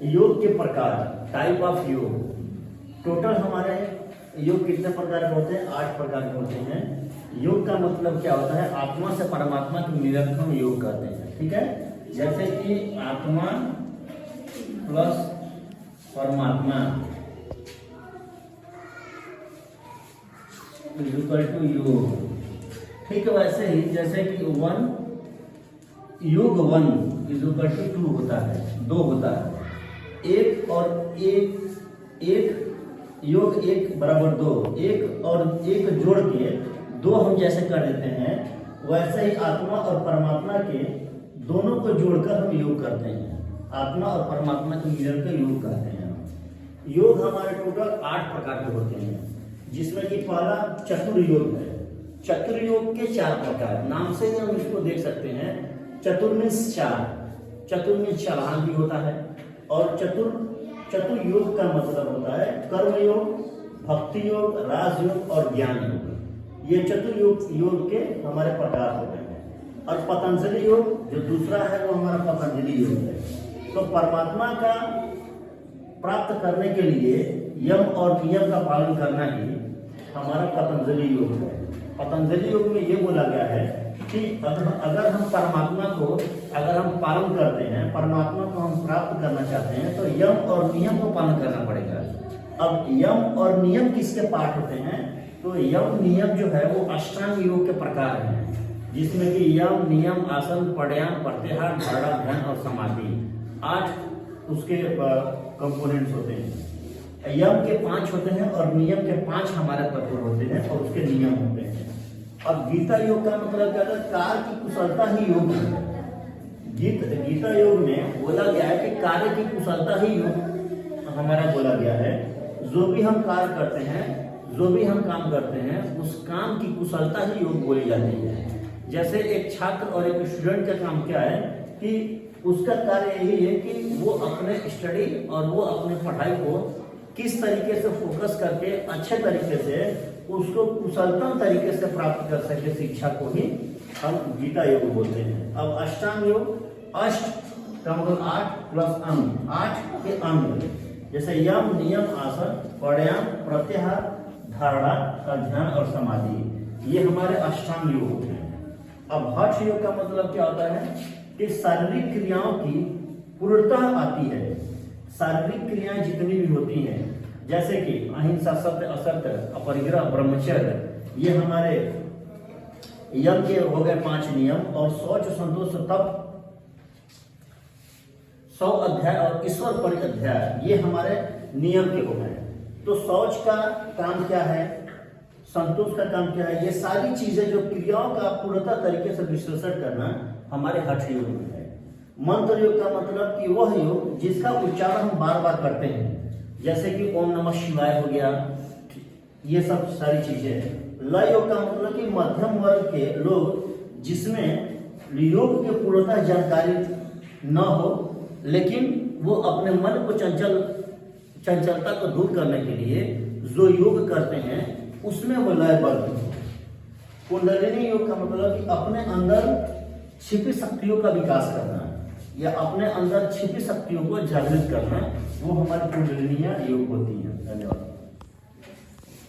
योग के प्रकार, टाइप ऑफ योग। टोटल हमारे योग कितने प्रकार के होते हैं? 8 प्रकार के होते हैं। योग का मतलब क्या होता है? आत्मा से परमात्मा के मिलन को हम योग कहते हैं। ठीक है, जैसे कि आत्मा प्लस परमात्मा इज इक्वल टू योग। ठीक है, वैसे ही जैसे कि योग 1 इज इक्वल टू 2 होता है, 2 होता है। एक योग 1 बराबर 2, 1 और 1 जोड़ के 2 हम जैसे कर देते हैं, वैसे ही आत्मा और परमात्मा के दोनों को जोड़कर हम योग करते हैं। आत्मा और परमात्मा के मिलन का योग कहते हैं। योग हमारे टोटल 8 प्रकार के होते हैं, जिसमें कि पहला चतुर्योग है। चतुर्योग के 4 प्रकार, नाम से ही हम इसको देख सकते हैं। चतुर्मिंश 4, चतुर्मिंश चालान भी होता है। और चतुर्योग का मतलब होता है कर्मयोग, भक्ति योग, राजयोग और ज्ञान योग। ये चतुर्योग के हमारे प्रकार होते हैं। और पतंजलि योग जो दूसरा है वो हमारा पतंजलि योग है। तो परमात्मा का प्राप्त करने के लिए यम और नियम का पालन करना ही हमारा पतंजलि योग है। पतंजलि योग में ये बोला गया है कि अगर हम परमात्मा को पालन करते हैं, परमात्मा को हम प्राप्त करना चाहते हैं, तो यम और नियम को पालन करना पड़ेगा। अब यम और नियम किसके पाठ होते हैं? तो यम नियम जो है वो अष्टांग योग के प्रकार हैं, जिसमें कि यम, नियम, आसन, प्राणायाम, प्रत्याहार, धारणा, ध्यान और समाधि 8 उसके कंपोनेंट्स होते हैं। यम के 5 होते हैं और नियम के 5 हमारे तत्व होते हैं और उसके नियम होते हैं। अब गीता योग का मतलब क्या है? कार्य की कुशलता ही योग है। गीता योग में बोला गया है कि कार्य की कुशलता ही योग हमारा बोला गया है। जो भी हम कार्य करते हैं, जो भी हम काम करते हैं, उस काम की कुशलता ही योग बोली जाती है। जैसे एक छात्र और एक स्टूडेंट का काम क्या है कि उसका कार्य यही है कि वो अपने स्टडी और वो अपने पढ़ाई को किस तरीके से फोकस करके अच्छे तरीके से उसको कुशलतम तरीके से प्राप्त कर सके, शिक्षा को ही हम गीता योग बोलते हैं। अब अष्टांग योग, अष्ट का मतलब 8 प्लस अंग, 8 के अंग, जैसे यम, नियम, आसन, प्राणायाम, प्रत्याहार, धारणा, ध्यान और समाधि, ये हमारे अष्टांग योग होते हैं। अब हठ योग का मतलब क्या होता है कि शारीरिक क्रियाओं की पूर्णता आती है। शारीरिक क्रियाएं जितनी भी होती हैं, जैसे कि अहिंसा, सत्य, असत्य, अपरिग्रह, ब्रह्मचर्य, ये हमारे यम के हो गए 5 नियम। और शौच, संतोष, तप, 100 अध्याय और ईश्वर परिअध्याय, ये हमारे नियम के हो गए। तो शौच का काम क्या है, संतोष का काम क्या है, ये सारी चीजें जो क्रियाओं का पूर्णता तरीके से विश्लेषण करना हमारे हठ योग में है। मंत्र योग का मतलब कि वह योग जिसका उच्चारण हम बार बार करते हैं, जैसे कि ओम नमः शिवाय हो गया, ये सब सारी चीजें। लय योग का मतलब कि मध्यम वर्ग के लोग जिसमें योग की पूर्णता जानकारी न हो, लेकिन वो अपने मन को चंचलता को दूर करने के लिए जो योग करते हैं उसमें वो लयबद्ध हो। कुंडलिनी योग का मतलब कि अपने अंदर छिपी शक्तियों का विकास करना या अपने अंदर छिपी शक्तियों को जागृत करना, वो हमारी कुंडलिनी योग होती है। धन्यवाद।